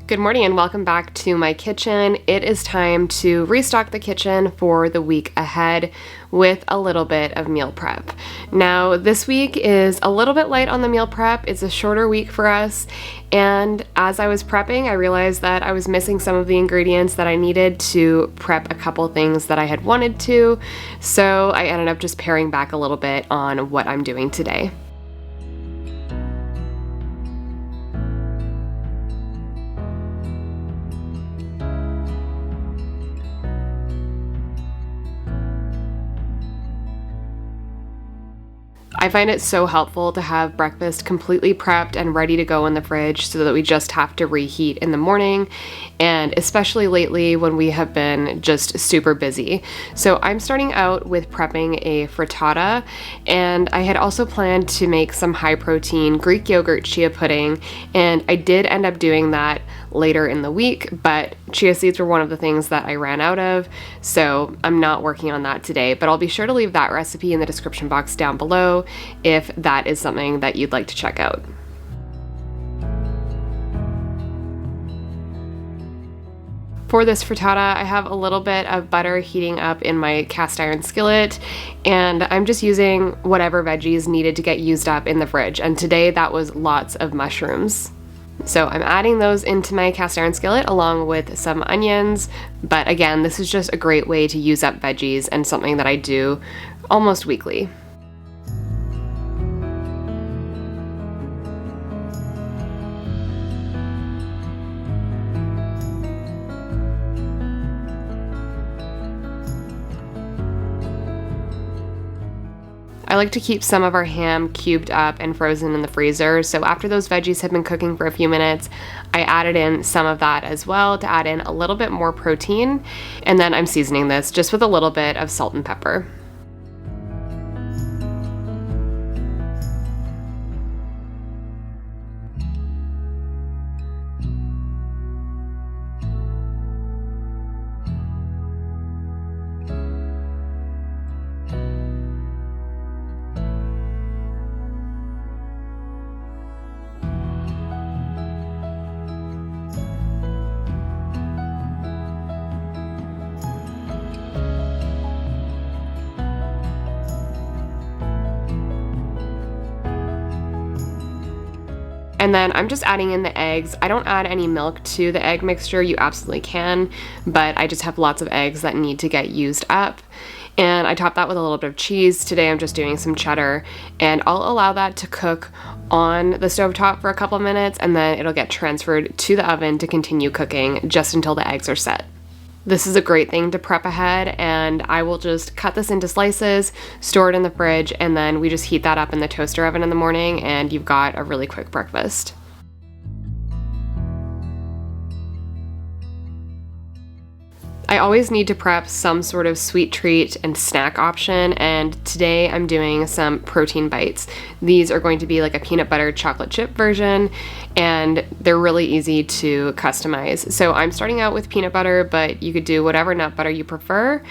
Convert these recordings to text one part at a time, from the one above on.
Good morning and welcome back to my kitchen. It is time to restock the kitchen for the week ahead with a little bit of meal prep. Now, this week is a little bit light on the meal prep. It's a shorter week for us, and as I was prepping, I realized that I was missing some of the ingredients that I needed to prep a couple things that I had wanted to, so I ended up just paring back a little bit on what I'm doing today. I find it so helpful to have breakfast completely prepped and ready to go in the fridge so that we just have to reheat in the morning, and especially lately when we have been just super busy. So I'm starting out with prepping a frittata, and I had also planned to make some high protein Greek yogurt chia pudding, and I did end up doing that later in the week, but chia seeds were one of the things that I ran out of, so I'm not working on that today, but I'll be sure to leave that recipe in the description box down below if that is something that you'd like to check out. For this frittata, I have a little bit of butter heating up in my cast iron skillet, and I'm just using whatever veggies needed to get used up in the fridge, and today that was lots of mushrooms. So I'm adding those into my cast iron skillet along with some onions, but again, this is just a great way to use up veggies and something that I do almost weekly. I like to keep some of our ham cubed up and frozen in the freezer, so after those veggies had been cooking for a few minutes, I added in some of that as well to add in a little bit more protein, and then I'm seasoning this just with a little bit of salt and pepper. And then I'm just adding in the eggs. I don't add any milk to the egg mixture. You absolutely can, but I just have lots of eggs that need to get used up. And I top that with a little bit of cheese. Today I'm just doing some cheddar, and I'll allow that to cook on the stovetop for a couple minutes, and then it'll get transferred to the oven to continue cooking just until the eggs are set. This is a great thing to prep ahead, and I will just cut this into slices, store it in the fridge, and then we just heat that up in the toaster oven in the morning, and you've got a really quick breakfast. I always need to prep some sort of sweet treat and snack option, and today I'm doing some protein bites. These are going to be like a peanut butter chocolate chip version, and they're really easy to customize. So I'm starting out with peanut butter, but you could do whatever nut butter you prefer.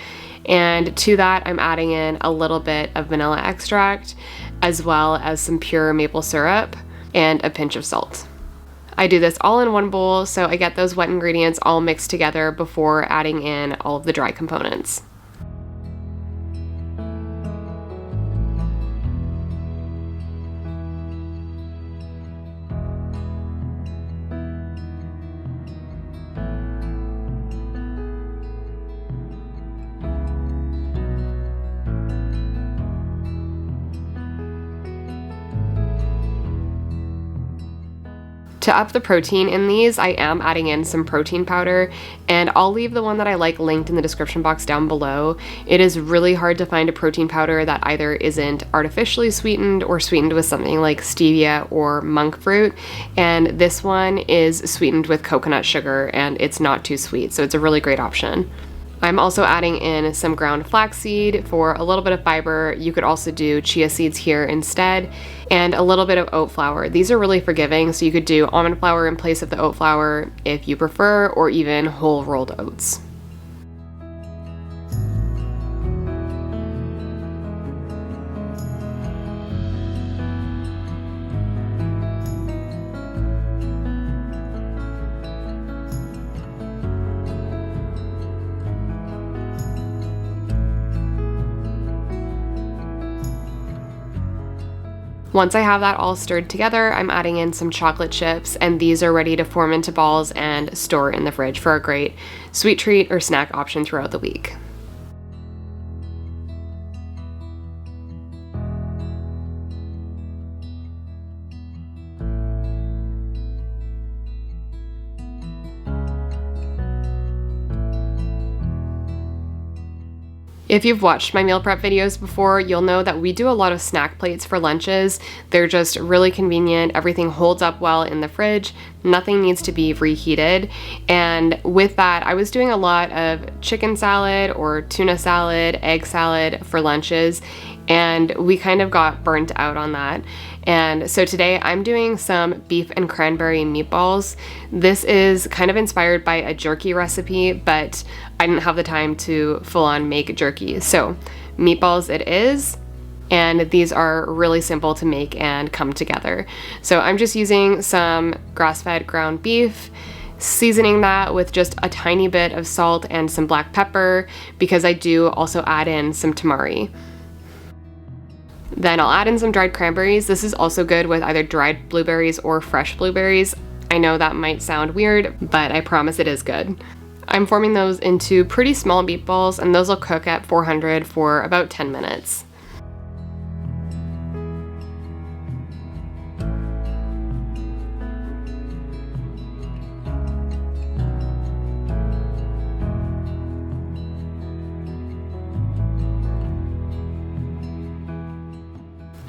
And to that, I'm adding in a little bit of vanilla extract, as well as some pure maple syrup and a pinch of salt. I do this all in one bowl, so I get those wet ingredients all mixed together before adding in all of the dry components. To up the protein in these, I am adding in some protein powder, and I'll leave the one that I like linked in the description box down below. It is really hard to find a protein powder that either isn't artificially sweetened or sweetened with something like stevia or monk fruit, and this one is sweetened with coconut sugar and it's not too sweet, so it's a really great option. I'm also adding in some ground flaxseed for a little bit of fiber. You could also do chia seeds here instead, and a little bit of oat flour. These are really forgiving, so you could do almond flour in place of the oat flour if you prefer, or even whole rolled oats. Once I have that all stirred together, I'm adding in some chocolate chips, and these are ready to form into balls and store in the fridge for a great sweet treat or snack option throughout the week. If you've watched my meal prep videos before, you'll know that we do a lot of snack plates for lunches. They're just really convenient. Everything holds up well in the fridge. Nothing needs to be reheated. And with that, I was doing a lot of chicken salad or tuna salad, egg salad for lunches, and we kind of got burnt out on that. And so today I'm doing some beef and cranberry meatballs. This is kind of inspired by a jerky recipe, but I didn't have the time to full on make jerky. So meatballs it is, and these are really simple to make and come together. So I'm just using some grass-fed ground beef, seasoning that with just a tiny bit of salt and some black pepper, because I do also add in some tamari. Then I'll add in some dried cranberries. This is also good with either dried blueberries or fresh blueberries. I know that might sound weird, but I promise it is good. I'm forming those into pretty small meatballs, and those will cook at 400 for about 10 minutes.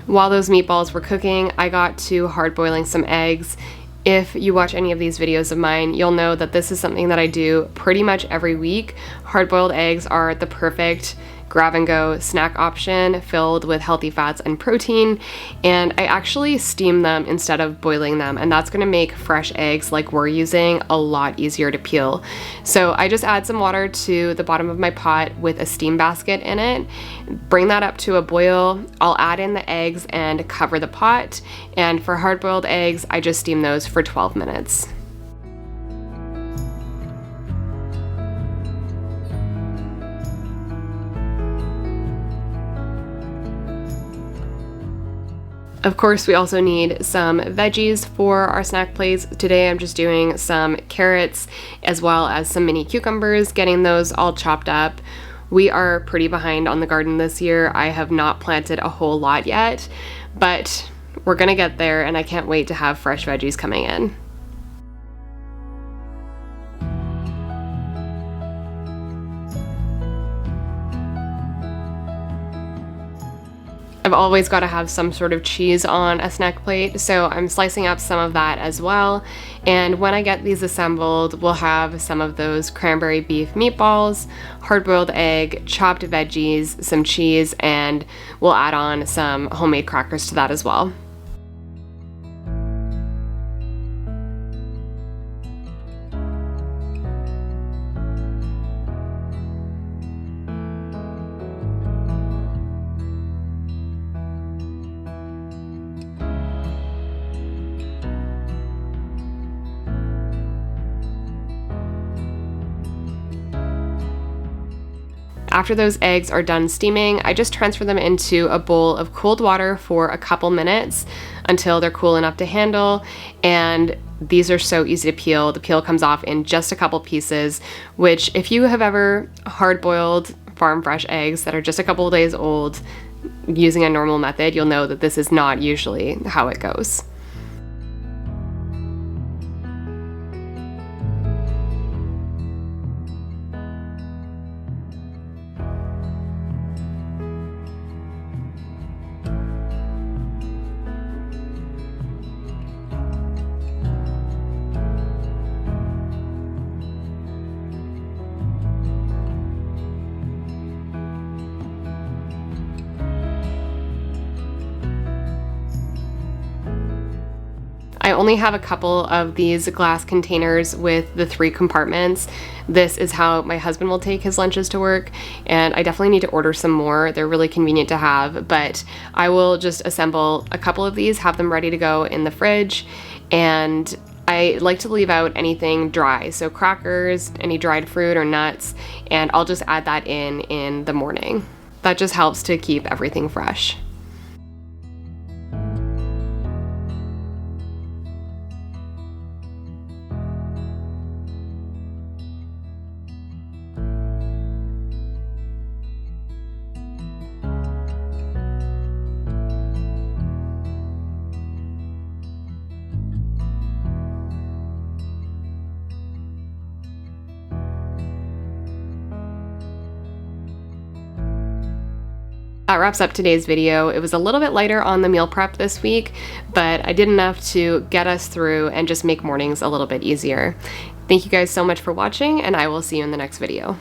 While those meatballs were cooking, I got to hard boiling some eggs. If you watch any of these videos of mine, you'll know that this is something that I do pretty much every week. Hard-boiled eggs are the perfect grab-and-go snack option filled with healthy fats and protein, and I actually steam them instead of boiling them, and that's going to make fresh eggs like we're using a lot easier to peel. So I just add some water to the bottom of my pot with a steam basket in it, bring that up to a boil. I'll add in the eggs and cover the pot, and for hard-boiled eggs, I just steam those for 12 minutes. Of course, we also need some veggies for our snack plates. Today I'm just doing some carrots as well as some mini cucumbers, getting those all chopped up. We are pretty behind on the garden this year. I have not planted a whole lot yet, but we're gonna get there, and I can't wait to have fresh veggies coming in. I've always got to have some sort of cheese on a snack plate, so I'm slicing up some of that as well. And when I get these assembled, we'll have some of those cranberry beef meatballs, hard-boiled egg, chopped veggies, some cheese, and we'll add on some homemade crackers to that as well. After those eggs are done steaming, I just transfer them into a bowl of cold water for a couple minutes until they're cool enough to handle, and these are so easy to peel. The peel comes off in just a couple pieces, which if you have ever hard-boiled farm fresh eggs that are just a couple of days old using a normal method, you'll know that this is not usually how it goes. I only have a couple of these glass containers with the 3 compartments. This is how my husband will take his lunches to work, and I definitely need to order some more. They're really convenient to have, but I will just assemble a couple of these, have them ready to go in the fridge, and I like to leave out anything dry, so crackers, any dried fruit or nuts, and I'll just add that in the morning. That just helps to keep everything fresh. That wraps up today's video. It was a little bit lighter on the meal prep this week, but I did enough to get us through and just make mornings a little bit easier. Thank you guys so much for watching, and I will see you in the next video.